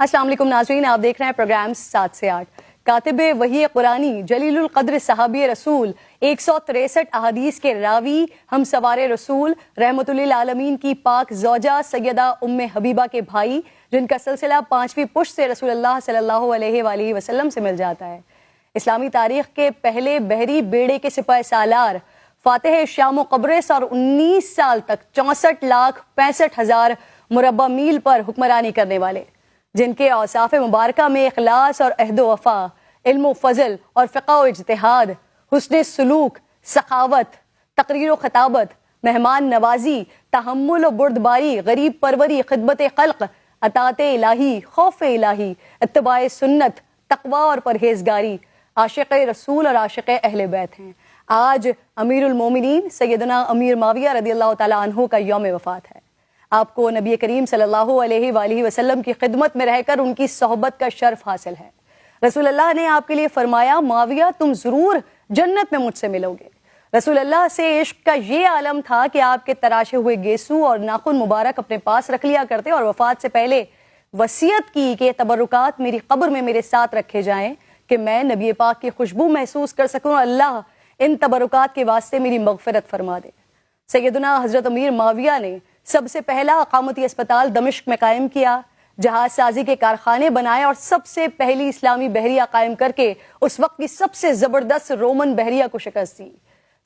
अस्सलाम वालेकुम नाज़रीन, आप देख रहे हैं प्रोग्राम 7 से 8। कातिब वही कुरानी जलीलुल क़द्र सहाबी रसूल 163 अहादीस के रावी हम सवारे रसूल रहमतुल्लिल आलमीन की पाक ज़ौजा सैयदा उम्मे हबीबा के भाई, जिनका सिलसिला 5वीं पुश्त से रसूलुल्लाह सल्लल्लाहु अलैहि वसल्लम से मिल जाता है। इस्लामी तारीख के पहले बहरी बेड़े के सिपाही सालार फातिह शाम कब्रिस और 19 साल तक 64,65,000 मुरब्बा मील पर हुक्मरानी करने वाले, जिनके औसाफ मुबारका में इखलास और अहद वफा, इल्म फजल और फ़िक़्ह व इज्तिहाद, हुस्न सलूक, सखावत, तकरीर व खताबत, मेहमान नवाजी, तहम्मुल व बुर्दबारी, गरीब परवरी, खिदमत खल्क़, अतात इलाही, खौफ इलाही, इत्तिबाए सुन्नत, तक़वा और परहेज़गारी, आशिक़ रसूल और आशिक़ अहले बैत हैं। आज अमीरुल मोमिनीन सैयदना अमीर माविया रदियल्लाहु ताला अन्हु का यौम वफ़ात है। आपको नबी करीम सल्लल्लाहु अलैहि वसल्लम की खिदमत में रहकर उनकी सोहबत का शर्फ हासिल है। रसूलुल्लाह ने आपके लिए फरमाया, माविया तुम ज़रूर जन्नत में मुझसे मिलोगे। रसूलुल्लाह से इश्क का ये आलम था कि आपके तराशे हुए गेसू और नाखून मुबारक अपने पास रख लिया करते और वफ़ात से पहले वसीयत की कि तबरुकात मेरी कब्र में मेरे साथ रखे जाएं कि मैं नबी पाक की खुशबू महसूस कर सकूं और अल्लाह इन तबरुकात के वास्ते मेरी मग़फ़िरत फरमा दे। सैयदना हज़रत अमीर माविया ने सबसे पहला अक़ामती अस्पताल दमिश्क में कायम किया, जहाज साजी के कारखाने बनाए और सबसे पहली इस्लामी बहरिया कायम करके उस वक्त की सबसे ज़बरदस्त रोमन बहरिया को शिकस्त दी।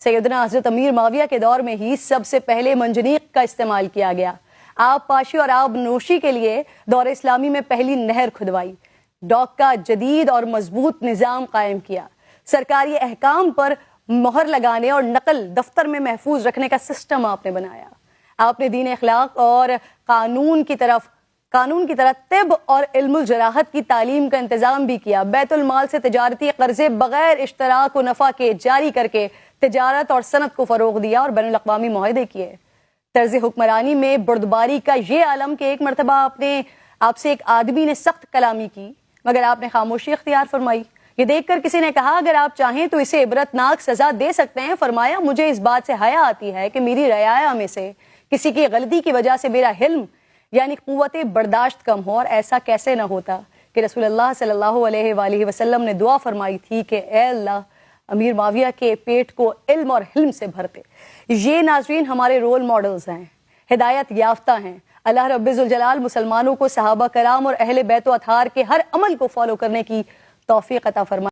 सैयदना हज़रत अमीर माविया के दौर में ही सबसे पहले मंजनीक का इस्तेमाल किया गया। आब पाशी और आब नोशी के लिए दौर इस्लामी में पहली नहर खुदवाई, डॉक का जदीद और मजबूत निज़ाम कायम किया, सरकारी अहकाम पर मोहर लगाने और नकल दफ्तर में महफूज रखने का सिस्टम आपने बनाया। आपने दीन अखलाक और कानून की तरह तिब और इल्मुल जराहत की तालीम का इंतजाम भी किया। बैतुल माल से तिजारती कर्जे बगैर इश्तराक व नफ़ा के जारी करके तिजारत और सनत को फ़रोग़ दिया और बैनुल अक़वामी मुआहदे किए। तर्ज़ हुक्मरानी में बुर्दबारी का ये आलम कि एक मरतबा आपसे एक आदमी ने सख्त कलामी की, मगर आपने खामोशी इख्तियार फरमाई। ये देखकर किसी ने कहा, अगर आप चाहें तो इसे इबरतनाक सज़ा दे सकते हैं। फरमाया, मुझे इस बात से हया आती है कि मेरी रयाया में से किसी की गलती की वजह से मेरा हिल्म यानी कुव्वते बर्दाश्त कम हो, और ऐसा कैसे न होता कि रसूलुल्लाह सल्लल्लाहु अलैहि वसल्लम ने दुआ फरमाई थी कि ए अल्लाह अमीर माविया के पेट को इल्म और हिल्म से भरते। ये नाज़रीन हमारे रोल मॉडल्स हैं, हिदायत याफ्ता हैं। अल्लाह रब्बिल जलाल मुसलमानों को सहाबा कराम और अहले बैत व अथहार के हर अमल को फॉलो करने की तौफीक अता फरमाए।